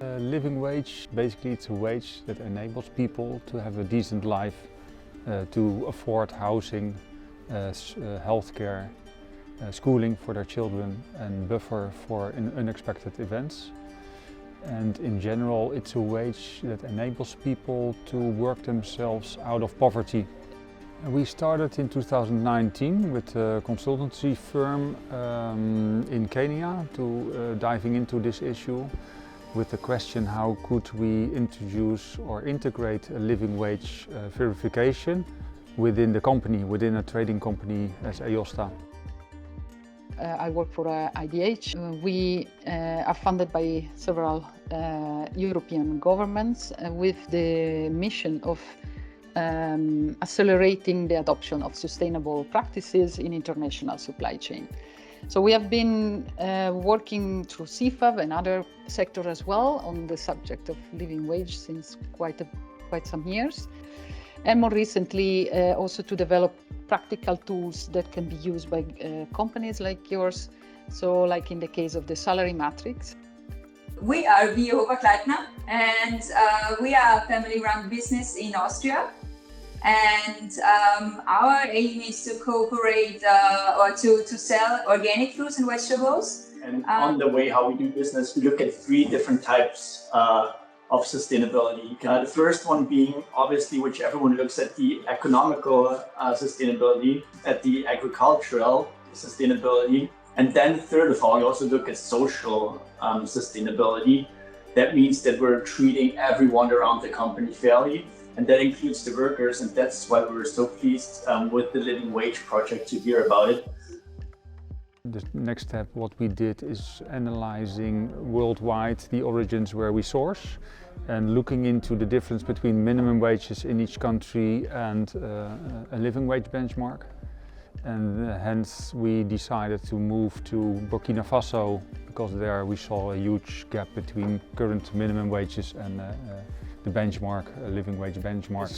Living wage, basically it's a wage that enables people to have a decent life, to afford housing, healthcare, schooling for their children and buffer for unexpected events. And in general it's a wage that enables people to work themselves out of poverty. We started in 2019 with a consultancy firm in Kenya to diving into this issue with the question how could we introduce or integrate a living wage verification within the company, within a trading company as AOSTA. I work for IDH. We are funded by several European governments with the mission of accelerating the adoption of sustainable practices in international supply chain. So we have been working through CFAB and other sectors as well on the subject of living wage since quite some years. And more recently also to develop practical tools that can be used by companies like yours. So like in the case of the salary matrix. We are Bio Kleitner and we are a family-run business in Austria. And our aim is to cooperate or to sell organic fruits and vegetables. And on the way how we do business, we look at 3 different types of sustainability. The first one being obviously, which everyone looks at, the economical sustainability, at the agricultural sustainability. And then third of all, we also look at social sustainability. That means that we're treating everyone around the company fairly. And that includes the workers, and that's why we were so pleased with the Living Wage project to hear about it. The next step, what we did is analyzing worldwide the origins where we source and looking into the difference between minimum wages in each country and a living wage benchmark. And hence we decided to move to Burkina Faso because there we saw a huge gap between current minimum wages and the benchmark, living wage benchmark.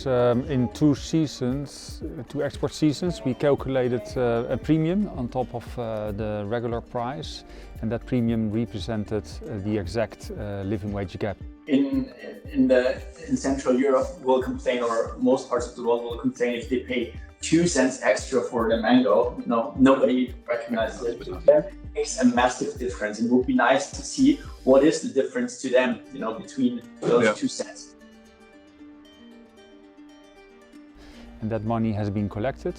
In 2 seasons, 2 export seasons, we calculated a premium on top of the regular price, and that premium represented the exact living wage gap. In Central Europe will complain, or most parts of the world will complain if they pay 2 cents extra for the mango. No, nobody recognizes it. That makes a massive difference, and it would be nice to see what is the difference to them, between those 2 cents. And that money has been collected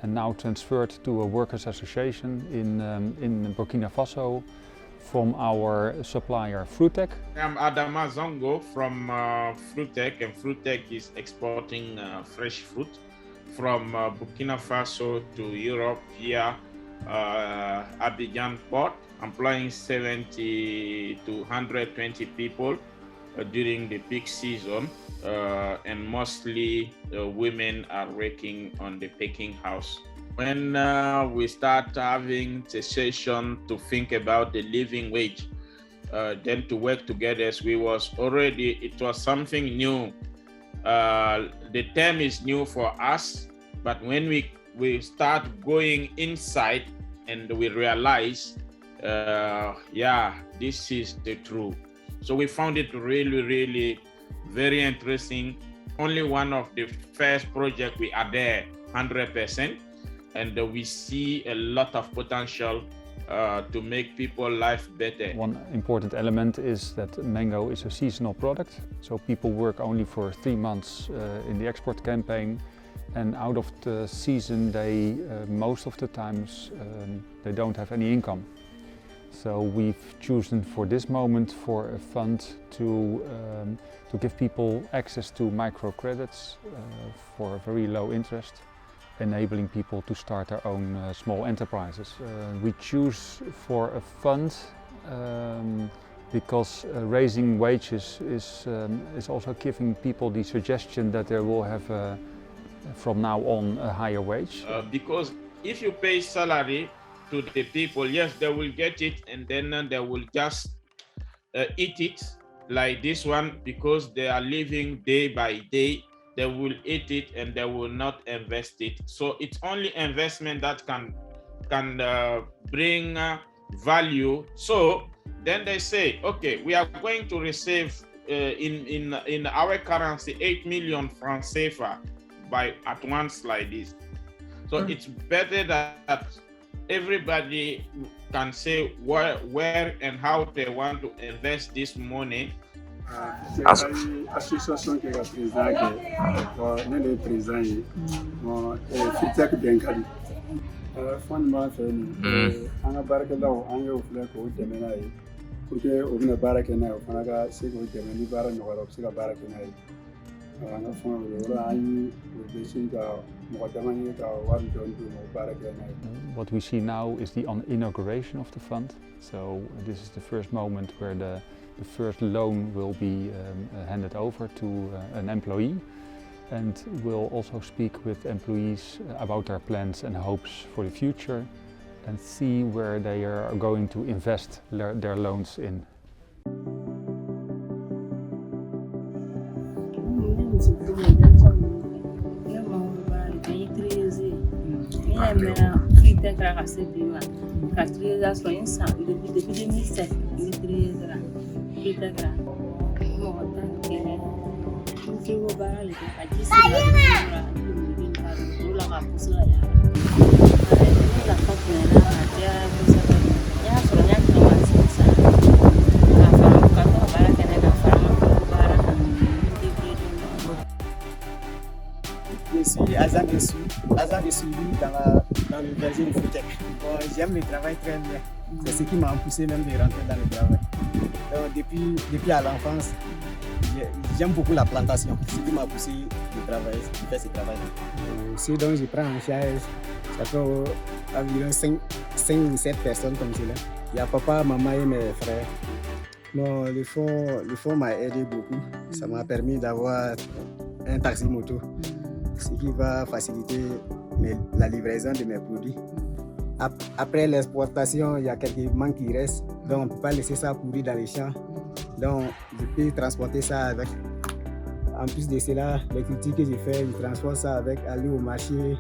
and now transferred to a workers' association in Burkina Faso from our supplier Fruitec. I'm Adama Zongo from Fruitec, and Fruitec is exporting fresh fruit from Burkina Faso to Europe via Abidjan port, employing 70 to 120 people during the peak season, and mostly women are working on the packing house. When we start having the session to think about the living wage, then to work together, it was something new. The term is new for us, but when we start going inside and we realize, this is the truth. So we found it really, really very interesting. Only one of the first projects we are there 100%, and we see a lot of potential to make people's life better. One important element is that mango is a seasonal product, so people work only for 3 months in the export campaign, and out of the season they most of the times they don't have any income. So we've chosen for this moment for a fund to give people access to microcredits for a very low interest, enabling people to start their own small enterprises. We choose for a fund because raising wages is also giving people the suggestion that they will have from now on a higher wage. Because if you pay salary to the people, yes, they will get it, and then they will just eat it like this one, because they are living day by day. They will eat it and they will not invest it. So it's only investment that can bring value. So Then they say, okay, we are going to receive in our currency 8 million francs CFA at once like this. So it's better that everybody can say where and how they want to invest this money. Association qui est président le président FITEC Benkadi fondement fait on a baraka law on yo fle ko demena yi pour que on na baraka na on ga se ko demeni bara no wala se baraka na yi on fond wala ayi de singa mo demani ka wan don do baraka na yi. What we see now is the inauguration of the fund. So this is the first moment where the first loan will be handed over to an employee, and we'll also speak with employees about their plans and hopes for the future and see where they are going to invest their loans in. Je suis agent de suivi dans le verger de FITEC. Bon, j'aime le travail très bien. C'est ce qui m'a poussé même de rentrer dans le travail. Donc, depuis à l'enfance, j'aime beaucoup la plantation. C'est ce qui m'a poussé de travailler, de faire ce travail-là. Ce dont je prends en charge, ça fait environ 5 ou 7 personnes comme cela. Il y a papa, maman et mes frères. Non, le fonds m'a aidé beaucoup. Ça m'a permis d'avoir un taxi moto, ce qui va faciliter la livraison de mes produits. Après l'exportation, il y a quelques manques qui restent, donc on ne peut pas laisser ça pourrir dans les champs. Donc je peux transporter ça avec. En plus de cela, les cultures que je fais, je transporte ça avec, aller au marché.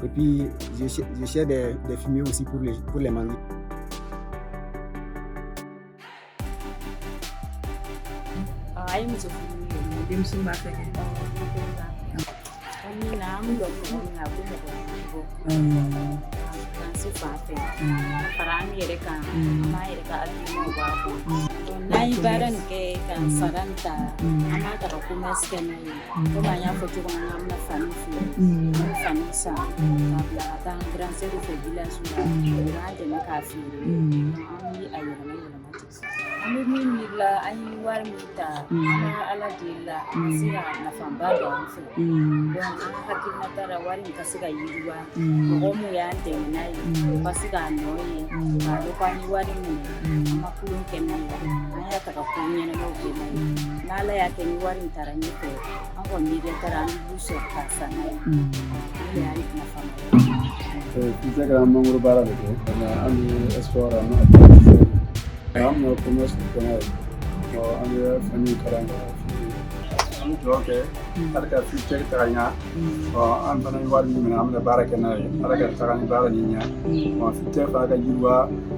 Et puis je cherche des fumiers aussi pour les mangues. Nai baran ke kan saranta amata ko meskene ko manya foto ko ngamna famille sa la ta grand sœur de village la de na kafi ami ayana ami mi la ai war mita ala dilla sira na famba da onfe don an hakina tara warin kasiga yiwa ko mu ya de nai kasiga noye ma do kwani warin ni makulun kenan ya taka kunya na lobe na la ya ke ni warin tara ni ko an ko ni de tara ni buso kasa na ya ni na famba FITEC ga mangoro bara de na ami esfora na am no commerce ko na ami fani karanga am joke alka FITEC taranya am bana ni warin ni am na bara kana alka tarani bara ni nya FITEC fa ga yiwa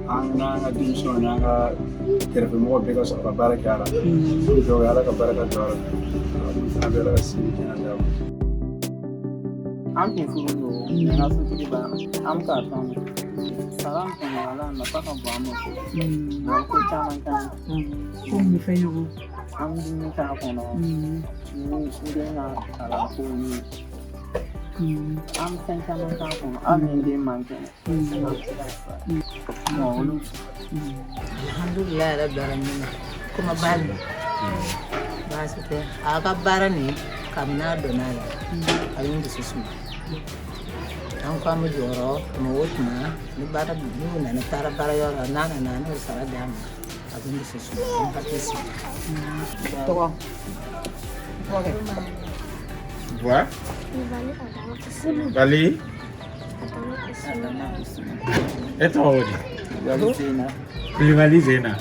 an na division na ga kerfe mo be ga so bara kara do ala ka bara ka do na bela si na da am ke furu na so ti ba am ka tan salam ko wala na pa ka ba mo na ko chaman kan ko mi fe yo am din ka ko no ni na ala ko ni am sen chaman kan ko am ni man kan alhamdulillah rabbil alamin kuma bali ba su te aga barani kamna donala alin da su an kwamu joro kuma wotuma ni bara ni na na tara bara yo na no sara da mu abin da su an ba su to okay Voilà. Bali. Et toi, Odi? Bali Zena.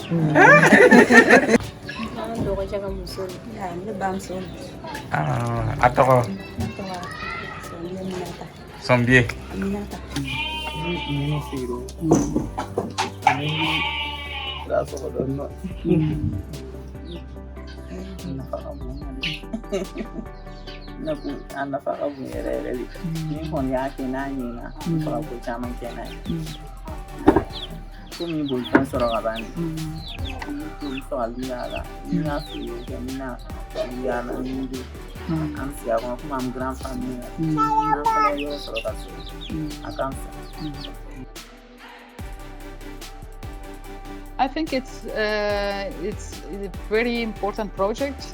Ah, attends. Sombier. That's all I don't know. Anafaka bunyerere ninkoni yake nanyina kwa kuchama kena kumi bulkan soro abandi so aliala ina fi gemina aliala nindi ansia kwa kuma grand famille na kwa yo soro kaso akansa. I think it's a very important project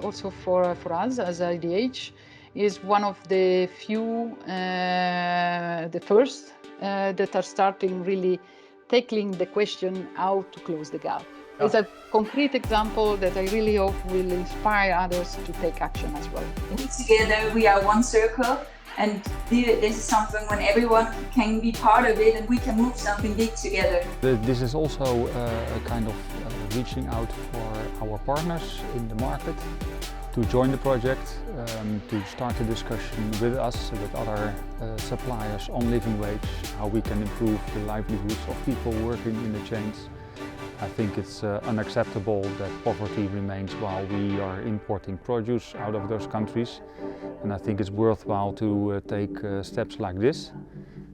also for us as IDH. Is one of the few, the first that are starting really tackling the question how to close the gap. Yeah. It's a concrete example that I really hope will inspire others to take action as well. Together we are one circle. And this is something when everyone can be part of it and we can move something big together. This is also a kind of reaching out for our partners in the market to join the project, to start a discussion with us, with other suppliers on living wage, how we can improve the livelihoods of people working in the chains. I think it's unacceptable that poverty remains while we are importing produce out of those countries. And I think it's worthwhile to take steps like this.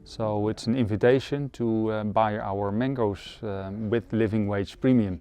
So it's an invitation to buy our mangoes with living wage premium.